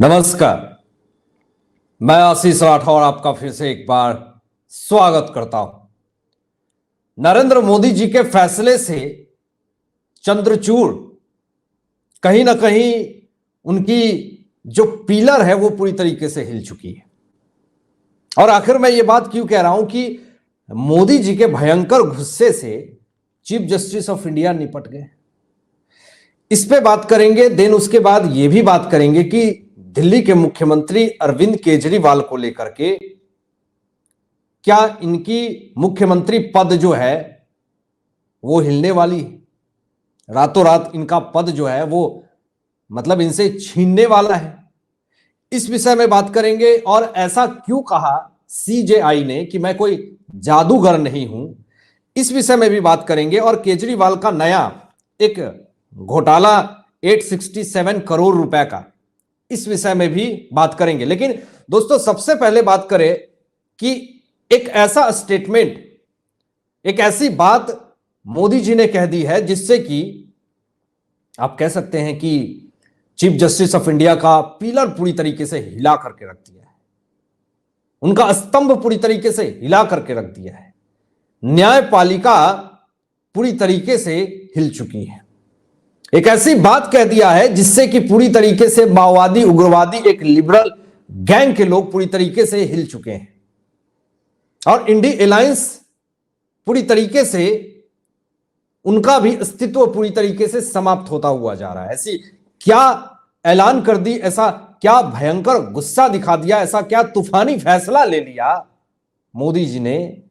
नमस्कार। मैं आशीष राठौर आपका फिर से एक बार स्वागत करता हूं। नरेंद्र मोदी जी के फैसले से चंद्रचूड़ कहीं ना कहीं उनकी जो पिलर है वो पूरी तरीके से हिल चुकी है। और आखिर मैं ये बात क्यों कह रहा हूं कि मोदी जी के भयंकर गुस्से से चीफ जस्टिस ऑफ इंडिया निपट गए। इस पे बात करेंगे। देन उसके बाद ये भी बात करेंगे कि दिल्ली के मुख्यमंत्री अरविंद केजरीवाल को लेकर के क्या इनकी मुख्यमंत्री पद जो है वो हिलने वाली है, रातों रात इनका पद जो है वो मतलब इनसे छीनने वाला है। इस विषय में बात करेंगे। और ऐसा क्यों कहा सीजेआई ने कि मैं कोई जादूगर नहीं हूं, इस विषय में भी बात करेंगे। और केजरीवाल का नया एक घोटाला 867 करोड़ रुपए का, इस विषय में भी बात करेंगे। लेकिन दोस्तों सबसे पहले बात करें कि एक ऐसा स्टेटमेंट, एक ऐसी बात मोदी जी ने कह दी है जिससे कि आप कह सकते हैं कि चीफ जस्टिस ऑफ इंडिया का पिलर पूरी तरीके से हिला करके रख दिया है, उनका स्तंभ पूरी तरीके से हिला करके रख दिया है। न्यायपालिका पूरी तरीके से हिल चुकी है। एक ऐसी बात कह दिया है जिससे कि पूरी तरीके से माओवादी, उग्रवादी, एक लिबरल गैंग के लोग पूरी तरीके से हिल चुके हैं। और इंडी अलायंस पूरी तरीके से उनका भी अस्तित्व पूरी तरीके से समाप्त होता हुआ जा रहा है। ऐसी क्या ऐलान कर दी, ऐसा क्या भयंकर गुस्सा दिखा दिया, ऐसा क्या तूफानी फैसला ले लिया मोदी जी ने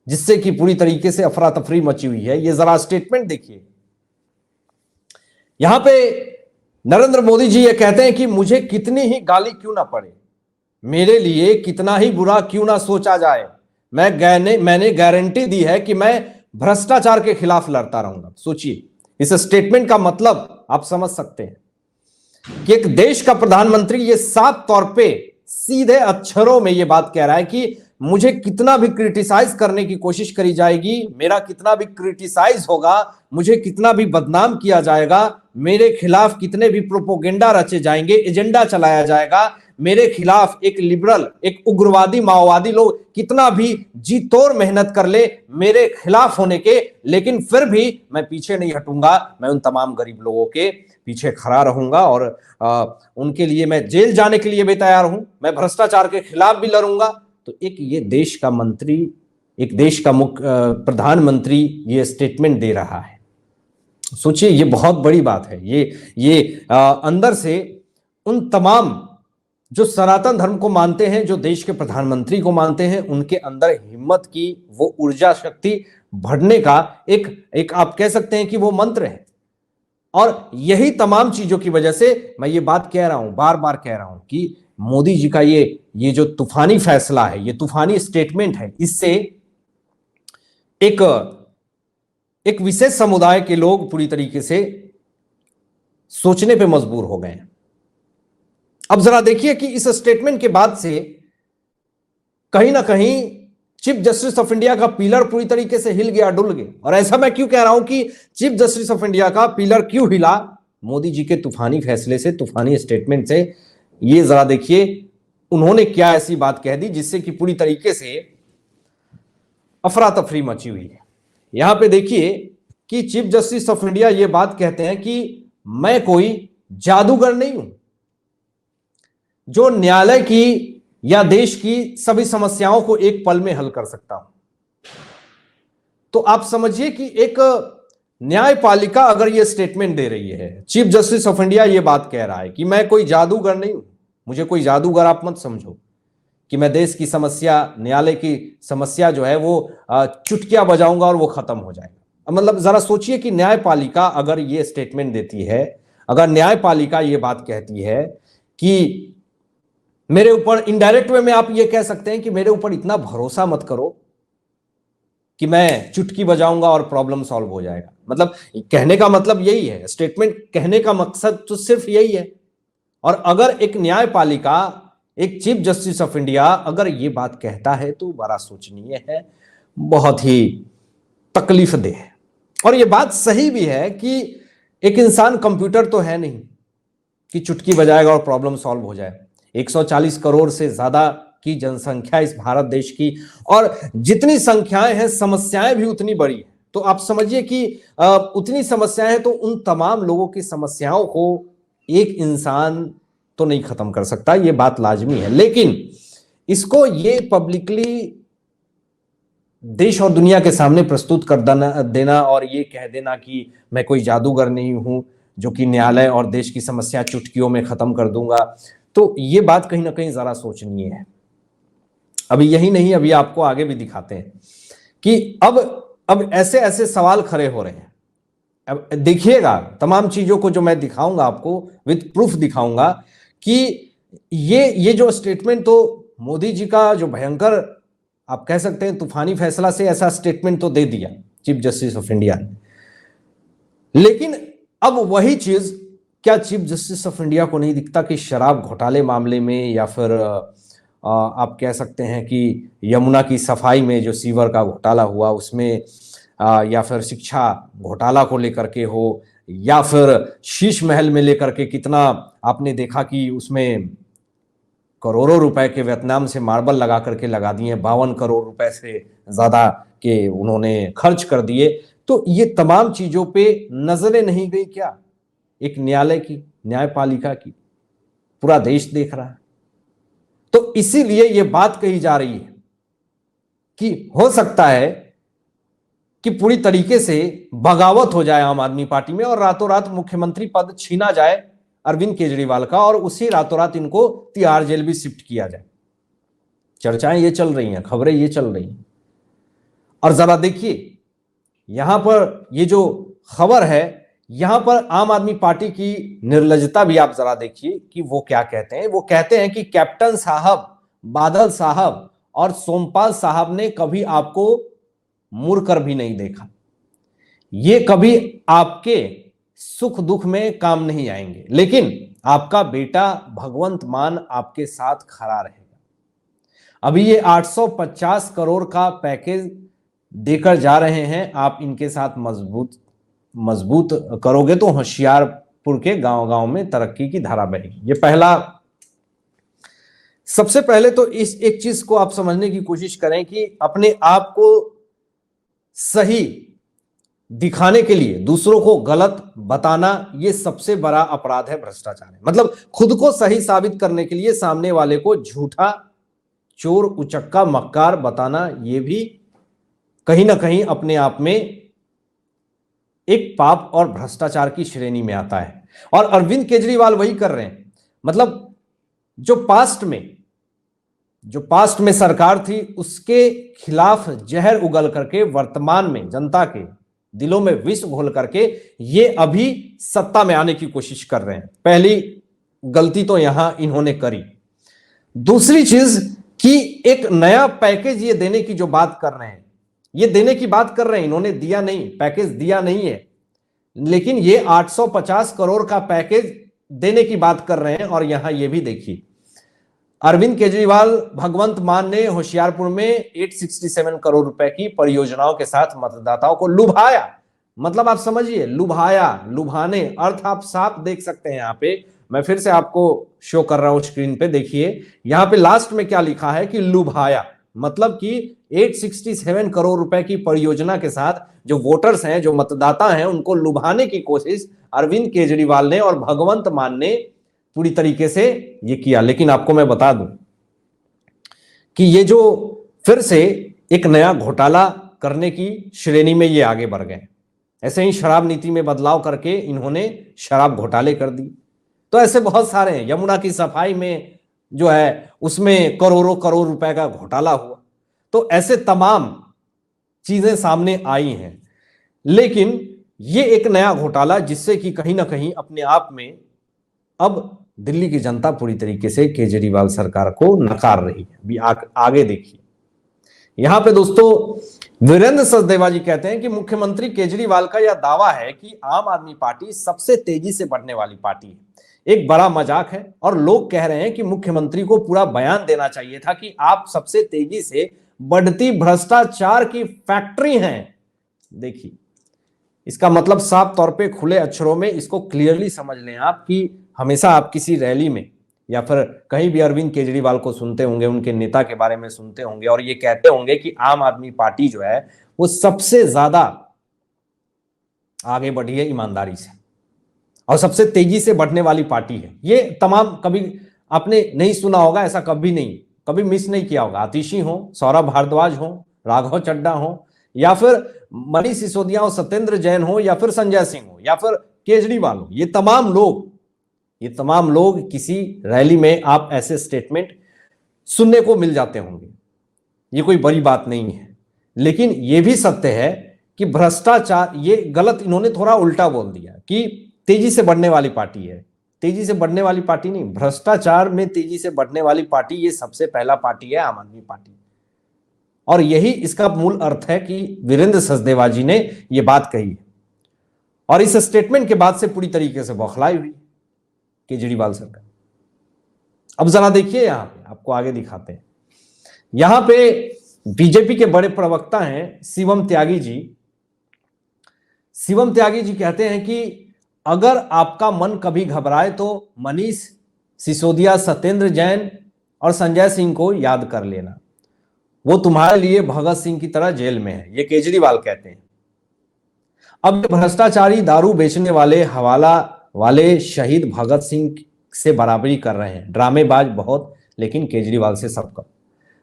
जिससे कि पूरी तरीके से अफरा तफरी मची हुई है। ये जरा स्टेटमेंट देखिए। यहां पे नरेंद्र मोदी जी ये कहते हैं कि मुझे कितनी ही गाली क्यों ना पड़े, मेरे लिए कितना ही बुरा क्यों ना सोचा जाए, मैंने गारंटी दी है कि मैं भ्रष्टाचार के खिलाफ लड़ता रहूंगा। सोचिए, इस स्टेटमेंट का मतलब आप समझ सकते हैं कि एक देश का प्रधानमंत्री ये साफ तौर पे सीधे अक्षरों में ये बात कह रहा है कि मुझे कितना भी क्रिटिसाइज करने की कोशिश करी जाएगी, मेरा कितना भी क्रिटिसाइज होगा, मुझे कितना भी बदनाम किया जाएगा, मेरे खिलाफ कितने भी प्रोपोगेंडा रचे जाएंगे, एजेंडा चलाया जाएगा, मेरे खिलाफ एक लिबरल, एक उग्रवादी, माओवादी लोग कितना भी जी तोड़ मेहनत कर ले मेरे खिलाफ होने के, लेकिन फिर भी मैं पीछे नहीं हटूंगा। मैं उन तमाम गरीब लोगों के पीछे खड़ा रहूंगा और उनके लिए मैं जेल जाने के लिए भी तैयार हूं, मैं भ्रष्टाचार के खिलाफ भी लड़ूंगा। तो एक ये देश का मंत्री, एक देश का प्रधानमंत्री ये स्टेटमेंट दे रहा है। सोचिए, ये बहुत बड़ी बात है। ये अंदर से उन तमाम जो सनातन धर्म को मानते हैं, जो देश के प्रधानमंत्री को मानते हैं, उनके अंदर हिम्मत की वो ऊर्जा शक्ति बढ़ने का एक आप कह सकते हैं कि वो मंत्र है। और यही तमाम चीजों की वजह से मैं ये बात कह रहा हूं, बार बार कह रहा हूं कि मोदी जी का ये जो तूफानी फैसला है, ये तूफानी स्टेटमेंट है, इससे एक विशेष समुदाय के लोग पूरी तरीके से सोचने पे मजबूर हो गए हैं। अब जरा देखिए कि इस स्टेटमेंट के बाद से कहीं ना कहीं चीफ जस्टिस ऑफ इंडिया का पिलर पूरी तरीके से हिल गया, डुल गया। और ऐसा मैं क्यों कह रहा हूं कि चीफ जस्टिस ऑफ इंडिया का पिलर क्यों हिला? मोदी जी के तूफानी फैसले से, तूफानी स्टेटमेंट से। ये जरा देखिए उन्होंने क्या ऐसी बात कह दी जिससे कि पूरी तरीके से अफरा तफरी मची हुई है। यहां पे देखिए कि चीफ जस्टिस ऑफ इंडिया ये बात कहते हैं कि मैं कोई जादूगर नहीं हूं जो न्यायालय की या देश की सभी समस्याओं को एक पल में हल कर सकता हूं। तो आप समझिए कि एक न्यायपालिका अगर ये स्टेटमेंट दे रही है, चीफ जस्टिस ऑफ इंडिया ये बात कह रहा है कि मैं कोई जादूगर नहीं हूं, मुझे कोई जादूगर आप मत समझो कि मैं देश की समस्या, न्यायालय की समस्या जो है वो चुटकियां बजाऊंगा और वो खत्म हो जाएगा। मतलब जरा सोचिए कि न्यायपालिका अगर ये स्टेटमेंट देती है, अगर न्यायपालिका ये बात कहती है कि मेरे ऊपर, इनडायरेक्ट वे में आप ये कह सकते हैं कि मेरे ऊपर इतना भरोसा मत करो कि मैं चुटकी बजाऊंगा और प्रॉब्लम सॉल्व हो जाएगा। मतलब कहने का मतलब यही है, स्टेटमेंट कहने का मकसद तो सिर्फ यही है। और अगर एक न्यायपालिका, एक चीफ जस्टिस ऑफ इंडिया अगर ये बात कहता है तो बड़ा सोचनीय है, बहुत ही तकलीफदेह है। और ये बात सही भी है कि एक इंसान कंप्यूटर तो है नहीं, कि चुटकी बजाएगा और प्रॉब्लम सॉल्व हो जाए। 140 करोड़ से ज्यादा की जनसंख्या इस भारत देश की, और जितनी संख्याएं हैं समस्याएं भी उतनी बड़ी हैं। तो आप समझिए कि उतनी समस्याएं हैं, तो उन तमाम लोगों की समस्याओं को एक इंसान तो नहीं खत्म कर सकता, ये बात लाजमी है। लेकिन इसको ये पब्लिकली देश और दुनिया के सामने प्रस्तुत कर देना और ये कह देना कि मैं कोई जादूगर नहीं हूं जो कि न्यायालय और देश की समस्या चुटकियों में खत्म कर दूंगा, तो ये बात कहीं ना कहीं जरा सोचनीय है। अभी यही नहीं, अभी आपको आगे भी दिखाते हैं कि अब ऐसे ऐसे सवाल खड़े हो रहे हैं। अब देखिएगा तमाम चीजों को जो मैं दिखाऊंगा आपको, विद प्रूफ दिखाऊंगा कि ये जो स्टेटमेंट, तो मोदी जी का जो भयंकर, आप कह सकते हैं तूफानी फैसला से ऐसा स्टेटमेंट तो दे दिया चीफ जस्टिस ऑफ इंडिया ने, लेकिन अब वही चीज क्या चीफ जस्टिस ऑफ इंडिया को नहीं दिखता कि शराब घोटाले मामले में, या फिर आप कह सकते हैं कि यमुना की सफाई में जो सीवर का घोटाला हुआ उसमें, या फिर शिक्षा घोटाला को लेकर के हो, या फिर शीश महल में लेकर के कितना आपने देखा कि उसमें करोड़ों रुपए के वियतनाम से मार्बल लगा करके लगा दिए, 52 करोड़ रुपए से ज्यादा के उन्होंने खर्च कर दिए। तो ये तमाम चीजों पे नजरें नहीं गई क्या एक न्यायालय की, न्यायपालिका की? पूरा देश देख रहा है। तो इसीलिए ये बात कही जा रही है कि हो सकता है कि पूरी तरीके से बगावत हो जाए आम आदमी पार्टी में और रातों रात मुख्यमंत्री पद छीना जाए अरविंद केजरीवाल का, और उसी रातों रात इनको तिहाड़ जेल भी शिफ्ट किया जाए। चर्चाएं ये चल रही हैं, खबरें ये चल रही हैं। और जरा देखिए यहां पर ये जो खबर है, यहां पर आम आदमी पार्टी की निर्लजता भी आप जरा देखिए कि वो क्या कहते हैं। वो कहते हैं कि कैप्टन साहब, बादल साहब और सोमपाल साहब ने कभी आपको मुड़कर भी नहीं देखा, ये कभी आपके सुख दुख में काम नहीं आएंगे, लेकिन आपका बेटा भगवंत मान आपके साथ खड़ा रहेगा। अभी ये 850 करोड़ का पैकेज देकर जा रहे हैं, आप इनके साथ मजबूत करोगे तो होशियारपुर के गांव गांव में तरक्की की धारा बहेगी। ये पहला, सबसे पहले तो इस एक चीज को आप समझने की कोशिश करें कि अपने आप को सही दिखाने के लिए दूसरों को गलत बताना, यह सबसे बड़ा अपराध है, भ्रष्टाचार है। मतलब खुद को सही साबित करने के लिए सामने वाले को झूठा, चोर, उचक्का, मक्कार बताना, यह भी कहीं ना कहीं अपने आप में एक पाप और भ्रष्टाचार की श्रेणी में आता है। और अरविंद केजरीवाल वही कर रहे हैं। मतलब जो पास्ट में सरकार थी उसके खिलाफ जहर उगल करके वर्तमान में जनता के दिलों में विष घोल करके ये अभी सत्ता में आने की कोशिश कर रहे हैं। पहली गलती तो यहां इन्होंने करी। दूसरी चीज कि एक नया पैकेज ये देने की जो बात कर रहे हैं, ये देने की बात कर रहे हैं, इन्होंने दिया नहीं, पैकेज दिया नहीं है, लेकिन ये 850 करोड़ का पैकेज देने की बात कर रहे हैं। और यहां ये भी देखिए, अरविंद केजरीवाल, भगवंत मान ने होशियारपुर में 867 करोड़ रुपए की परियोजनाओं के साथ मतदाताओं को लुभाया। मतलब आप समझिए, लुभाया, लुभाने, अर्थ आप साफ देख सकते हैं। यहां पे मैं फिर से आपको शो कर रहा हूं स्क्रीन पे, देखिए यहां पे लास्ट में क्या लिखा है कि लुभाया, मतलब कि 867 करोड़ रुपए की परियोजना के साथ जो वोटर्स हैं, जो मतदाता हैं, उनको लुभाने की कोशिश अरविंद केजरीवाल ने और भगवंत मान ने पूरी तरीके से ये किया। लेकिन आपको मैं बता दूं कि ये जो फिर से एक नया घोटाला करने की श्रेणी में ये आगे बढ़ गए। ऐसे ही शराब नीति में बदलाव करके इन्होंने शराब घोटाले कर दी। तो ऐसे बहुत सारे हैं। यमुना की सफाई में जो है उसमें करोड़ों करोड़ रुपए का घोटाला हुआ। तो ऐसे तमाम चीजें सामने आई हैं। लेकिन ये एक नया घोटाला जिससे कि कहीं ना कहीं अपने आप में अब दिल्ली की जनता पूरी तरीके से केजरीवाल सरकार को नकार रही है। अभी आगे देखिए, यहां पे दोस्तों वीरेंद्र सचदेवा जी कहते हैं कि मुख्यमंत्री केजरीवाल का यह दावा है कि आम आदमी पार्टी सबसे तेजी से बढ़ने वाली पार्टी है, एक बड़ा मजाक है। और लोग कह रहे हैं कि मुख्यमंत्री को पूरा बयान देना चाहिए था कि आप सबसे तेजी से बढ़ती भ्रष्टाचार की फैक्ट्री हैं। देखिए, इसका मतलब साफ तौर पे खुले अक्षरों में इसको क्लियरली समझ लें आप कि हमेशा आप किसी रैली में या फिर कहीं भी अरविंद केजरीवाल को सुनते होंगे, उनके नेता के बारे में सुनते होंगे और ये कहते होंगे कि आम आदमी पार्टी जो है वो सबसे ज्यादा आगे बढ़ी है ईमानदारी से और सबसे तेजी से बढ़ने वाली पार्टी है। ये तमाम कभी आपने नहीं सुना होगा, ऐसा कभी नहीं, कभी मिस नहीं किया होगा। आतिशी हो, सौरभ भारद्वाज हो, राघव चड्ढा हो, या फिर मनीष सिसोदिया हो, सत्येंद्र जैन हो, या फिर संजय सिंह हो, या फिर केजरीवाल हो, ये तमाम लोग किसी रैली में आप ऐसे स्टेटमेंट सुनने को मिल जाते होंगे। ये कोई बड़ी बात नहीं है, लेकिन ये भी सत्य है कि भ्रष्टाचार, ये गलत इन्होंने थोड़ा उल्टा बोल दिया कि तेजी से बढ़ने वाली पार्टी है। तेजी से बढ़ने वाली पार्टी नहीं, भ्रष्टाचार में तेजी से बढ़ने वाली पार्टी ये सबसे पहला पार्टी है आम आदमी पार्टी। और यही इसका मूल अर्थ है कि वीरेंद्र सचदेवा जी ने यह बात कही है और इस स्टेटमेंट के बाद से पूरी तरीके से बौखलाई हुई केजरीवाल सरकार। अब जरा देखिए, यहां पे आपको आगे दिखाते हैं। यहां पे बीजेपी के बड़े प्रवक्ता हैं शिवम त्यागी जी। शिवम त्यागी जी कहते हैं कि अगर आपका मन कभी घबराए तो मनीष सिसोदिया, सत्येंद्र जैन और संजय सिंह को याद कर लेना, वो तुम्हारे लिए भगत सिंह की तरह जेल में है। ये केजरीवाल कहते हैं। अब भ्रष्टाचारी, दारू बेचने वाले, हवाला वाले शहीद भगत सिंह से बराबरी कर रहे हैं। ड्रामेबाज बहुत, लेकिन केजरीवाल से सबका।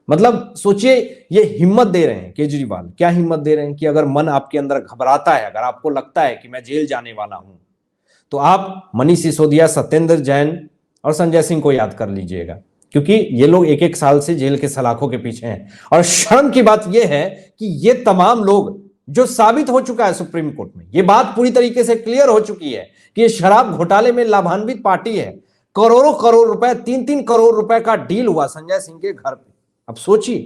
मतलब सोचिए, ये हिम्मत दे रहे हैं केजरीवाल। क्या हिम्मत दे रहे हैं कि अगर मन आपके अंदर घबराता है, अगर आपको लगता है कि मैं जेल जाने वाला हूं, तो आप मनीष सिसोदिया, सत्येंद्र जैन और संजय सिंह को याद कर लीजिएगा, क्योंकि ये लोग एक एक साल से जेल के सलाखों के पीछे हैं। और शर्म की बात यह है कि ये तमाम लोग, जो साबित हो चुका है सुप्रीम कोर्ट में, ये बात पूरी तरीके से क्लियर हो चुकी है कि ये शराब घोटाले में लाभान्वित पार्टी है। करोड़ों करोड़ रुपए, 3-3 करोड़ रुपए का डील हुआ संजय सिंह के घर पे। अब सोचिए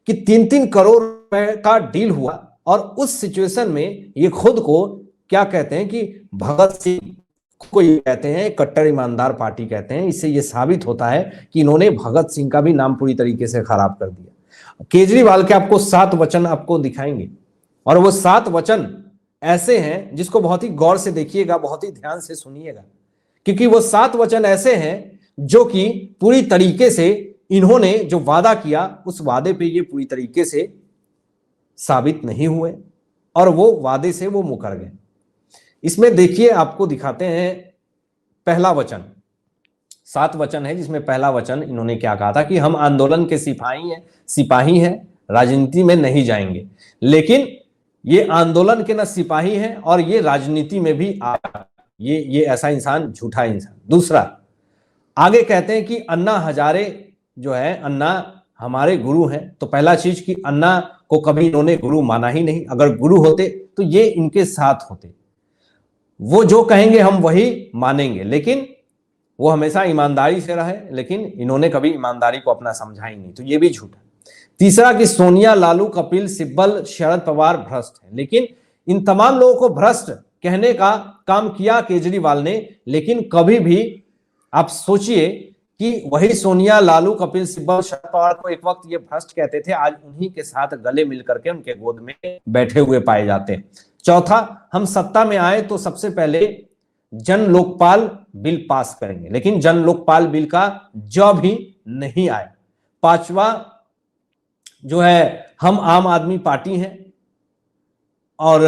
कि 3-3 करोड़ रुपए का डील हुआ और उस सिचुएशन में ये खुद को क्या कहते हैं कि भगत सिंह को ये कहते हैं, कट्टर ईमानदार पार्टी कहते हैं। इससे ये साबित होता है कि इन्होंने भगत सिंह का भी नाम पूरी तरीके से खराब कर दिया। केजरीवाल के आपको 7 वचन आपको दिखाएंगे और वो 7 वचन ऐसे हैं जिसको बहुत ही गौर से देखिएगा, बहुत ही ध्यान से सुनिएगा, क्योंकि वो 7 वचन ऐसे हैं जो कि पूरी तरीके से इन्होंने जो वादा किया उस वादे पे ये पूरी तरीके से साबित नहीं हुए और वो वादे से वो मुकर गए। इसमें देखिए, आपको दिखाते हैं पहला वचन। 7 वचन है, जिसमें पहला वचन इन्होंने क्या कहा था कि हम आंदोलन के सिपाही हैं, राजनीति में नहीं जाएंगे। लेकिन ये आंदोलन के न सिपाही हैं और ये राजनीति में भी आया। ये ऐसा इंसान, झूठा इंसान। दूसरा, आगे कहते हैं कि अन्ना हजारे जो है, अन्ना हमारे गुरु हैं। तो पहला चीज कि अन्ना को कभी इन्होंने गुरु माना ही नहीं। अगर गुरु होते तो ये इनके साथ होते, वो जो कहेंगे हम वही मानेंगे। लेकिन वो हमेशा ईमानदारी से रहे, लेकिन इन्होंने कभी ईमानदारी को अपना समझा ही नहीं, तो ये भी झूठ है। तीसरा कि सोनिया, लालू, कपिल सिब्बल, शरद पवार भ्रष्ट है। लेकिन इन तमाम लोगों को भ्रष्ट कहने का काम किया केजरीवाल ने, लेकिन कभी भी आप सोचिए कि वही सोनिया, लालू, कपिल सिब्बल, शरद पवार को एक वक्त ये भ्रष्ट कहते थे, आज उन्हीं के साथ गले मिलकर के उनके गोद में बैठे हुए पाए जाते हैं। चौथा, हम सत्ता में आए तो सबसे पहले जन लोकपाल बिल पास करेंगे, लेकिन जन लोकपाल बिल का जब भी नहीं आया। पांचवा जो है, हम आम आदमी पार्टी हैं और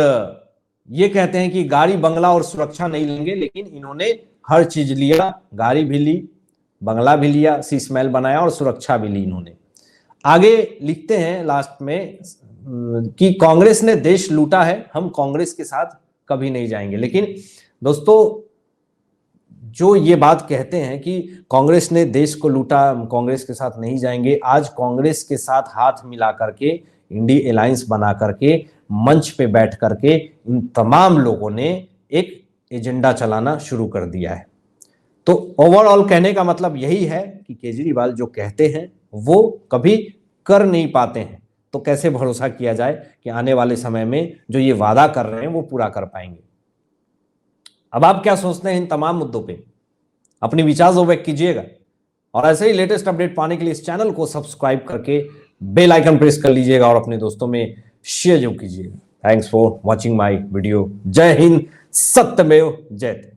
ये कहते हैं कि गाड़ी, बंगला और सुरक्षा नहीं लेंगे, लेकिन इन्होंने हर चीज लिया, गाड़ी भी ली, बंगला भी लिया, शीश महल बनाया और सुरक्षा भी ली इन्होंने। आगे लिखते हैं लास्ट में कि कांग्रेस ने देश लूटा है, हम कांग्रेस के साथ कभी नहीं जाएंगे। लेकिन दोस्तों, जो ये बात कहते हैं कि कांग्रेस ने देश को लूटा, हम कांग्रेस के साथ नहीं जाएंगे, आज कांग्रेस के साथ हाथ मिला करके, इंडी अलायंस बना करके, मंच पे बैठ करके इन तमाम लोगों ने एक एजेंडा चलाना शुरू कर दिया है। तो ओवरऑल कहने का मतलब यही है कि केजरीवाल जो कहते हैं वो कभी कर नहीं पाते हैं, तो कैसे भरोसा किया जाए कि आने वाले समय में जो ये वादा कर रहे हैं वो पूरा कर पाएंगे। अब आप क्या सोचते हैं इन तमाम मुद्दों पे? अपनी विचार जो व्यक्त कीजिएगा और ऐसे ही लेटेस्ट अपडेट पाने के लिए इस चैनल को सब्सक्राइब करके बेल आइकन प्रेस कर लीजिएगा और अपने दोस्तों में शेयर जरूर कीजिएगा। Thanks for watching my video. जय हिंद, सत्यमेव जयते।